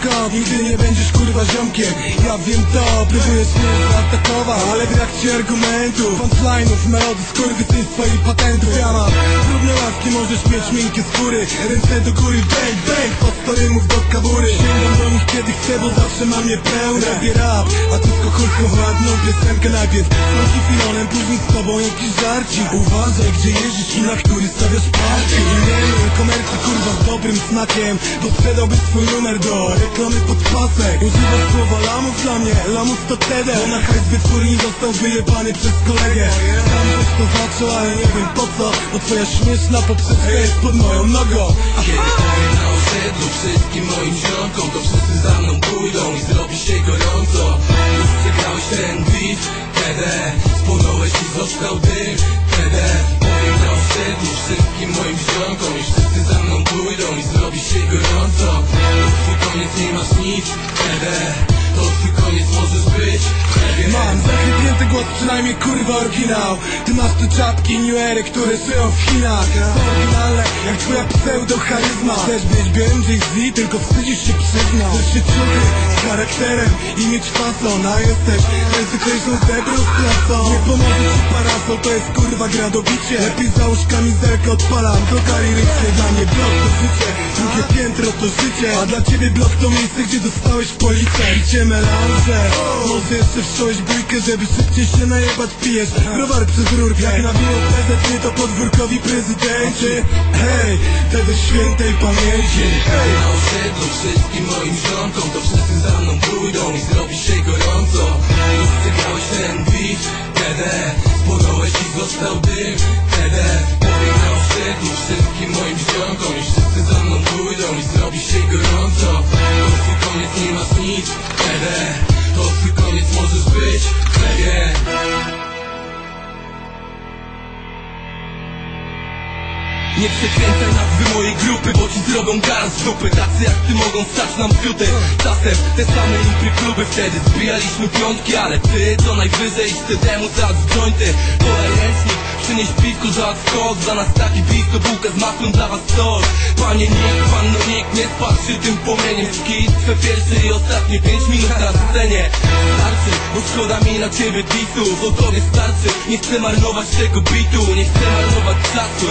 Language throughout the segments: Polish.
skąd nigdy nie będziesz kurwa ziomkiem. Ja wiem to, próbujesz mnie zaatakować, ale brak ci argumentów, punchline'ów, melody, skurwysyństwa i patentów. Ja mam trudne łaski, możesz mieć miękkie skóry, ręce do góry, bang, bang, pod storymów do kabury. Sięgam do nich kiedy chcę, bo zawsze mam je pełne. Robię rap, a ty skokulką ładną piosenkę najpierw z filonem, później z tobą jakiś żarcik. Uważaj gdzie jeździsz i na który stawiasz parking. Nie komercji kurwa z dobrym smakiem, bo sprzedałby swój numer do reklamy pod pasek. Używasz słowa lamus dla mnie, lamus to TD, bo na hajs wytwórni został wyjebany przez kolegę. Sam coś to zaczął, ale nie wiem po co, bo twoja śmieszna poprzeczka jest pod moją nogą. Kiedy powiem na osiedlu wszystkim moim ziomkom, to wszyscy za mną pójdą i zrobi się gorąco. Już przegrałeś ten beat, TD, spłonąłeś i został dym, TD. Powiem na osiedlu wszystkim moim ziomkom i wszyscy za mną pójdą i zrobi się gorąco. To twój koniec, nie masz nic, TD. To twój koniec, możesz być. Mam zachwytnięty głos, przynajmniej kurwa oryginał. Ty masz te czapki New Ery, które szyją w Chinach. Są oryginalne, jak twoja pseudo-charyzma. Chcesz być białym Jay-Z, tylko wstydzisz się przyznać. Chcesz się ciuchy z charakterem i mieć fason, a jesteś najzwyklejszą zebrą z klasą. Nie pomoże ci parasol, to jest kurwa gra do bicie. Lepiej załóż kamizelkę, odpalam do karierycznie. Dla mnie blok to życie, drugie piętro to życie, a dla ciebie blok to miejsce, gdzie dostałeś policję. Idzie melanże, może jeszcze wszcząłeś bójkę, żeby szybciej się najebać. Pijesz browar przez rurkę, jak nabiło PZT to podwórkowi prezydenci. Hej, wtedy świętej pamięci. Hej, na osiedlu wszystkim moim ziomkom, to wszyscy za mną pójdą i zrobi się gorąco. Już przegrałeś ten beat, TD, spłonąłeś i został dym, TD. Powiem na osiedlu wszystkim moim ziomkom i wszyscy za mną pójdą i zrobi się gorąco. To twój koniec, nie masz nic, TD. To twój koniec, możesz być, TD. Nie przekręcaj nazwy mojej grupy, bo ci zrobią gaz z dupy. Tacy jak ty mogą stać nam fiuty. Czasem te same impry kluby, wtedy zbijaliśmy piątki, ale ty co najwyżej ty temu za jointy. Podaj ręcznik, przynieś piwko za skok. Za nas taki bit, to bułkę z masłem dla was sos. Panie nikt, panno nikt, nie spatrzy tym płomieniem. Skit, twe pierwsze i ostatnie 5 minut na scenie. Starczy, bo szkoda mi na ciebie disów. O tobie starczy, nie chcę marnować tego bitu. Nie chcę marnować czasu,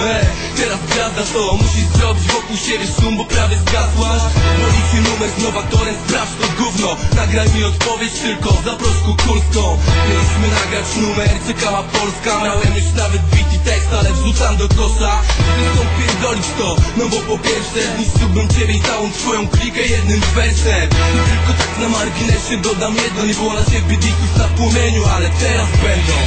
teraz gwiazda to musisz zrobić wokół siebie szum, bo prawie zgasłaś. Boli się numer z nowatorem, sprawdź to gówno. Nagraj mi odpowiedź tylko, zaproś Kukulską. Mieliśmy nagrać numer, czekała Polska. Miałem już nawet beat i tekst, ale wrzucam do kosza. Chcę pierdolić to, no bo po pierwsze zniszczyłbym ciebie i całą twoją klikę jednym wersem. I tylko tak na marginesie dodam jedno, nie było na ciebie dików na płomieniu, ale teraz będą.